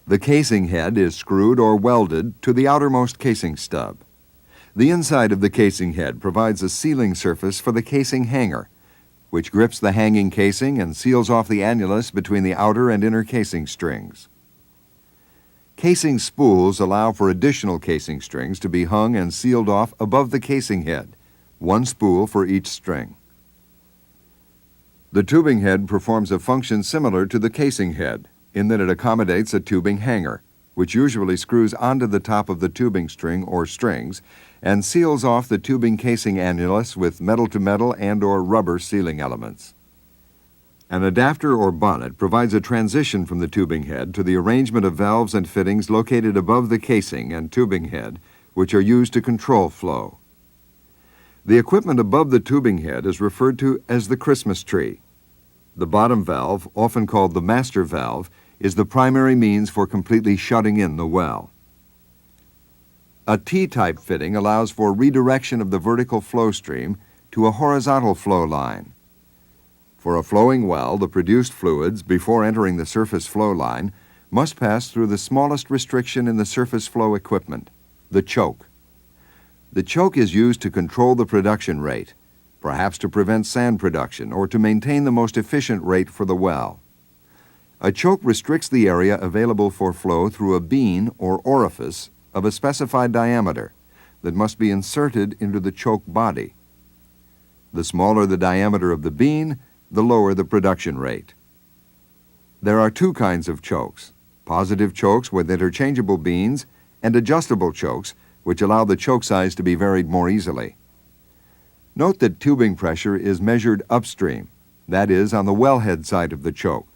The casing head is screwed or welded to the outermost casing stub. The inside of the casing head provides a sealing surface for the casing hanger, which grips the hanging casing and seals off the annulus between the outer and inner casing strings. Casing spools allow for additional casing strings to be hung and sealed off above the casing head, one spool for each string. The tubing head performs a function similar to the casing head in that it accommodates a tubing hanger, which usually screws onto the top of the tubing string or strings and seals off the tubing casing annulus with metal-to-metal and/or rubber sealing elements. An adapter or bonnet provides a transition from the tubing head to the arrangement of valves and fittings located above the casing and tubing head, which are used to control flow. The equipment above the tubing head is referred to as the Christmas tree. The bottom valve, often called the master valve, is the primary means for completely shutting in the well. A T-type fitting allows for redirection of the vertical flow stream to a horizontal flow line. For a flowing well, the produced fluids, before entering the surface flow line, must pass through the smallest restriction in the surface flow equipment, the choke. The choke is used to control the production rate, perhaps to prevent sand production or to maintain the most efficient rate for the well. A choke restricts the area available for flow through a bean or orifice of a specified diameter that must be inserted into the choke body. The smaller the diameter of the bean, the lower the production rate. There are two kinds of chokes: positive chokes with interchangeable beans and adjustable chokes, which allow the choke size to be varied more easily. Note that tubing pressure is measured upstream, that is, on the wellhead side of the choke.